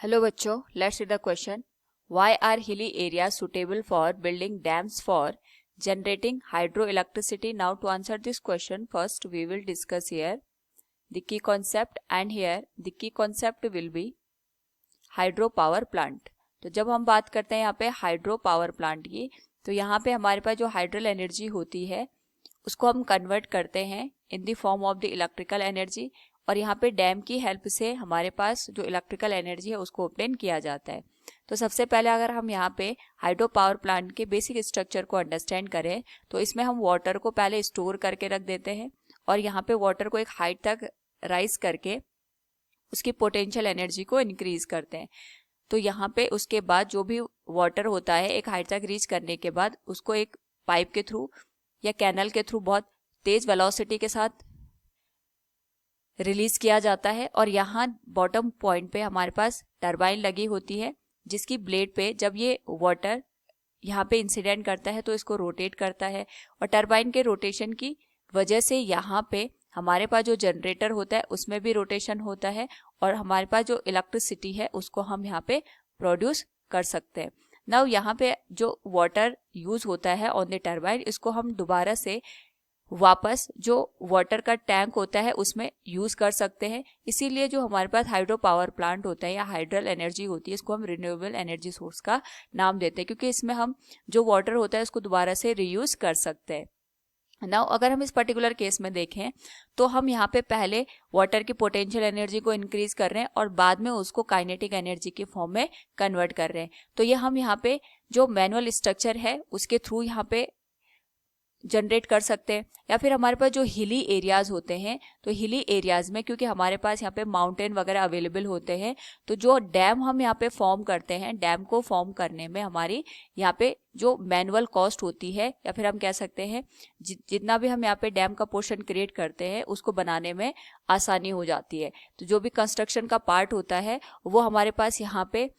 Hello बच्चों, let's read the question. Why are hilly areas suitable for building dams for generating hydroelectricity? Now to answer this question, first we will discuss here the key concept, and here the key concept will be hydro power plant. तो जब हम बात करते हैं यहाँ पे hydro power plant की, तो यहाँ पे हमारे पास जो हाइड्रल एनर्जी होती है उसको हम कन्वर्ट करते हैं in the form of the electrical energy, और यहाँ पे डैम की हेल्प से हमारे पास जो इलेक्ट्रिकल एनर्जी है उसको ऑब्टेन किया जाता है. तो सबसे पहले अगर हम यहाँ पे हाइड्रो पावर प्लांट के बेसिक स्ट्रक्चर को अंडरस्टैंड करें, तो इसमें हम वाटर को पहले स्टोर करके रख देते हैं और यहाँ पे वाटर को एक हाइट तक राइज करके उसकी पोटेंशियल एनर्जी को इंक्रीज करते हैं. तो यहाँ पे उसके बाद जो भी वाटर होता है एक हाइट तक रीच करने के बाद उसको एक पाइप के थ्रू या कैनल के थ्रू बहुत तेज वेलोसिटी के साथ रिलीज किया जाता है, और यहाँ बॉटम पॉइंट पे हमारे पास टरबाइन लगी होती है जिसकी ब्लेड पे जब ये वाटर यहाँ पे इंसिडेंट करता है तो इसको रोटेट करता है, और टरबाइन के रोटेशन की वजह से यहाँ पे हमारे पास जो जनरेटर होता है उसमें भी रोटेशन होता है, और हमारे पास जो इलेक्ट्रिसिटी है उसको हम यहाँ पे प्रोड्यूस कर सकते हैं. नाउ यहाँ पे जो वाटर यूज होता है ऑन द टरबाइन, इसको हम दोबारा से वापस जो वाटर का टैंक होता है उसमें यूज कर सकते हैं. इसीलिए जो हमारे पास हाइड्रो पावर प्लांट होता है या हाइड्रल एनर्जी होती है इसको हम रिन्यूएबल एनर्जी सोर्स का नाम देते हैं, क्योंकि इसमें हम जो वाटर होता है उसको दोबारा से रीयूज कर सकते हैं. नाउ अगर हम इस पर्टिकुलर केस में देखें तो हम यहाँ पे पहले वाटर की पोटेंशियल एनर्जी को इंक्रीज कर रहे हैं और बाद में उसको काइनेटिक एनर्जी के फॉर्म में कन्वर्ट कर रहे हैं. तो ये हम यहाँ पे जो मैनुअल स्ट्रक्चर है उसके थ्रू यहाँ पे जनरेट कर सकते हैं. या फिर हमारे पास जो हिली एरियाज होते हैं, तो हिली एरियाज में क्योंकि हमारे पास यहाँ पे माउंटेन वगैरह अवेलेबल होते हैं, तो जो डैम हम यहाँ पे फॉर्म करते हैं, डैम को फॉर्म करने में हमारी यहाँ पे जो मैनुअल कॉस्ट होती है, या फिर हम कह सकते हैं जितना भी हम यहाँ पे डैम का पोर्शन क्रिएट करते हैं उसको बनाने में आसानी हो जाती है. तो जो भी कंस्ट्रक्शन का पार्ट होता है वो हमारे पास यहाँ पे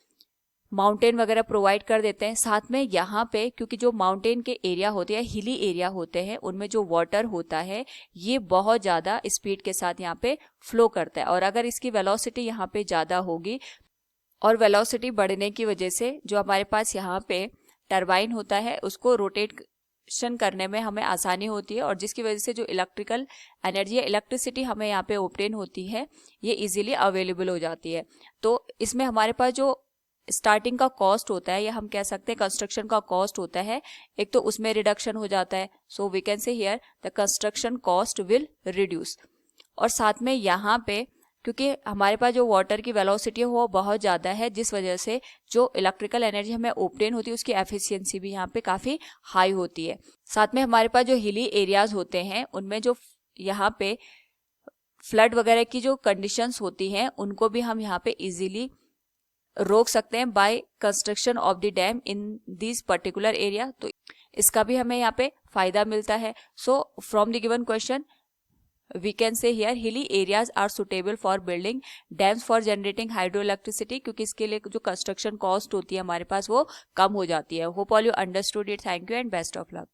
माउंटेन वगैरह प्रोवाइड कर देते हैं. साथ में यहाँ पे क्योंकि जो माउंटेन के एरिया होते हैं, हिली एरिया होते हैं, उनमें जो वाटर होता है ये बहुत ज़्यादा स्पीड के साथ यहाँ पे फ्लो करता है, और अगर इसकी वेलोसिटी यहाँ पे ज़्यादा होगी और वेलोसिटी बढ़ने की वजह से जो हमारे पास यहाँ पे टरबाइन होता है उसको रोटेशन करने में हमें आसानी होती है, और जिसकी वजह से जो इलेक्ट्रिकल एनर्जी या इलेक्ट्रिसिटी हमें यहाँ पे ऑब्टेन होती है ये इजीली अवेलेबल हो जाती है. तो इसमें हमारे पास जो स्टार्टिंग का कॉस्ट होता है या हम कह सकते हैं कंस्ट्रक्शन का कॉस्ट होता है, एक तो उसमें रिडक्शन हो जाता है. So we can say here the construction cost will reduce. और साथ में यहाँ पे क्योंकि हमारे पास जो वाटर की वेलोसिटी है वो बहुत ज़्यादा है, जिस वजह से जो इलेक्ट्रिकल एनर्जी हमें ऑब्टेन होती है उसकी एफिशिएंसी भी यहाँ पे काफ़ी हाई होती है. साथ में हमारे पास जो हिली एरियाज होते हैं उनमें जो यहाँ पे फ्लड वगैरह की जो कंडीशंस होती हैं उनको भी हम यहाँ पे इजीली रोक सकते हैं by construction of the dam in this particular area. तो इसका भी हमें यहाँ पे फायदा मिलता है. So from the given question we can say here hilly areas are suitable for building dams for generating hydroelectricity, क्योंकि इसके लिए जो कंस्ट्रक्शन कॉस्ट होती है हमारे पास वो कम हो जाती है. Hope all you understood it. Thank you and best of luck.